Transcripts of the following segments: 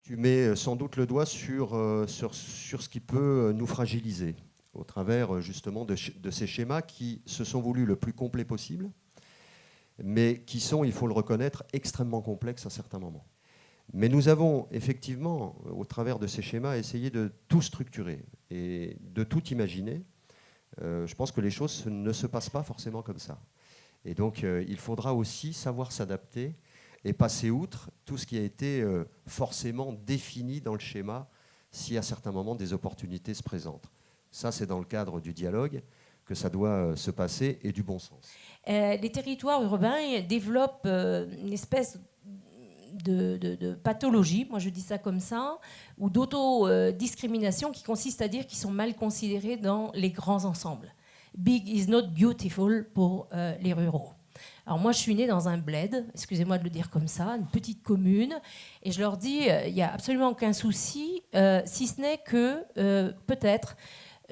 Tu mets sans doute le doigt sur ce qui peut nous fragiliser au travers justement de ces schémas qui se sont voulus le plus complet possible, mais qui sont, il faut le reconnaître, extrêmement complexes à certains moments. Mais nous avons effectivement, au travers de ces schémas, essayé de tout structurer et de tout imaginer. Je pense que les choses ne se passent pas forcément comme ça. Et donc, il faudra aussi savoir s'adapter et passer outre tout ce qui a été forcément défini dans le schéma si à certains moments des opportunités se présentent. Ça, c'est dans le cadre du dialogue que ça doit se passer et du bon sens. Les territoires urbains développent une espèce de pathologie, moi je dis ça comme ça, ou d'auto-discrimination qui consiste à dire qu'ils sont mal considérés dans les grands ensembles. Big is not beautiful pour les ruraux. Alors moi je suis née dans un bled, excusez-moi de le dire comme ça, une petite commune, et je leur dis, il n'y a absolument aucun souci, si ce n'est que peut-être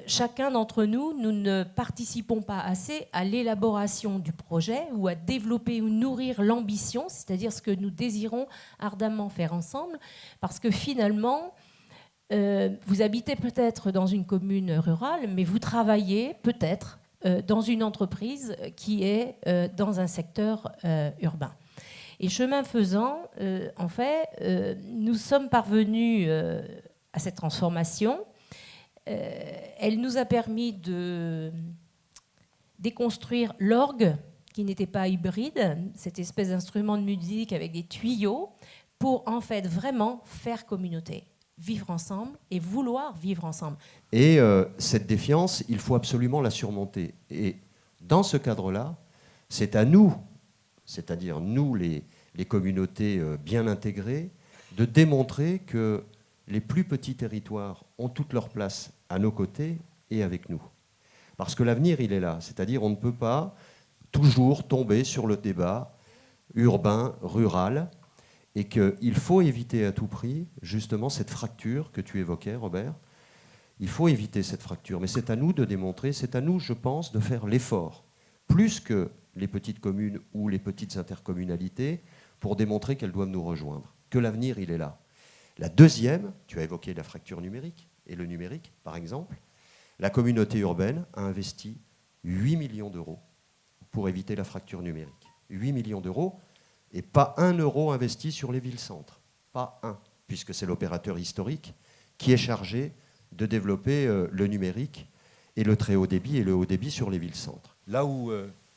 chacun d'entre nous, nous ne participons pas assez à l'élaboration du projet ou à développer ou nourrir l'ambition, c'est-à-dire ce que nous désirons ardemment faire ensemble, parce que finalement, vous habitez peut-être dans une commune rurale, mais vous travaillez peut-être dans une entreprise qui est dans un secteur urbain. Et chemin faisant, en fait, nous sommes parvenus à cette transformation. Elle nous a permis de déconstruire l'orgue, qui n'était pas hybride, cette espèce d'instrument de musique avec des tuyaux, pour en fait vraiment faire communauté, vivre ensemble et vouloir vivre ensemble. Et cette défiance, il faut absolument la surmonter. Et dans ce cadre-là, c'est à nous, c'est-à-dire nous les communautés bien intégrées, de démontrer que les plus petits territoires ont toute leur place à nos côtés et avec nous. Parce que l'avenir, il est là. C'est-à-dire on ne peut pas toujours tomber sur le débat urbain, rural, et qu'il faut éviter à tout prix justement cette fracture que tu évoquais, Robert. Il faut éviter cette fracture. Mais c'est à nous de démontrer, c'est à nous, je pense, de faire l'effort, plus que les petites communes ou les petites intercommunalités, pour démontrer qu'elles doivent nous rejoindre, que l'avenir, il est là. La deuxième, tu as évoqué la fracture numérique, et le numérique, par exemple. La communauté urbaine a investi 8 millions d'euros pour éviter la fracture numérique. 8 millions d'euros, et pas 1 euro investi sur les villes-centres. Pas un, puisque c'est l'opérateur historique qui est chargé de développer le numérique et le très haut débit et le haut débit sur les villes-centres. Là où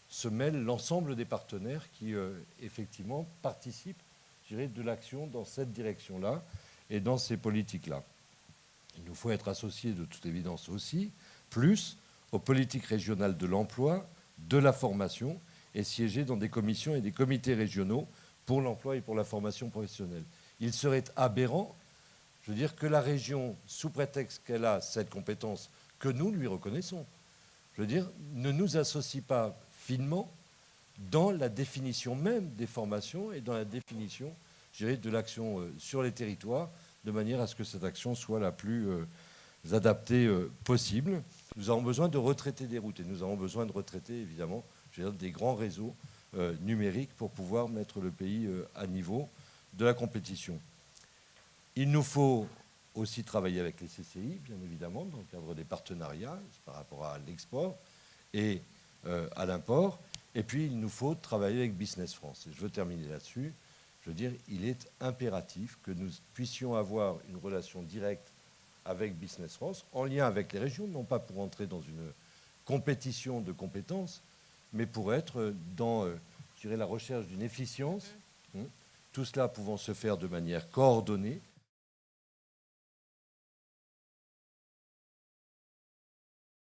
se mêlent l'ensemble des partenaires qui, effectivement, participent, je dirais, de l'action dans cette direction-là et dans ces politiques-là. Il nous faut être associés de toute évidence aussi, plus aux politiques régionales de l'emploi, de la formation, et siéger dans des commissions et des comités régionaux pour l'emploi et pour la formation professionnelle. Il serait aberrant, je veux dire, que la région, sous prétexte qu'elle a cette compétence que nous lui reconnaissons, je veux dire, ne nous associe pas finement dans la définition même des formations et dans la définition, je dirais, de l'action sur les territoires, de manière à ce que cette action soit la plus adaptée possible. Nous avons besoin de retraiter des routes et nous avons besoin de retraiter, évidemment, je veux dire, des grands réseaux numériques pour pouvoir mettre le pays à niveau de la compétition. Il nous faut aussi travailler avec les CCI, bien évidemment, dans le cadre des partenariats par rapport à l'export et à l'import. Et puis, il nous faut travailler avec Business France. Et je veux terminer là-dessus. Je veux dire, il est impératif que nous puissions avoir une relation directe avec Business France, en lien avec les régions, non pas pour entrer dans une compétition de compétences, mais pour être dans, je dirais, la recherche d'une efficience, tout cela pouvant se faire de manière coordonnée,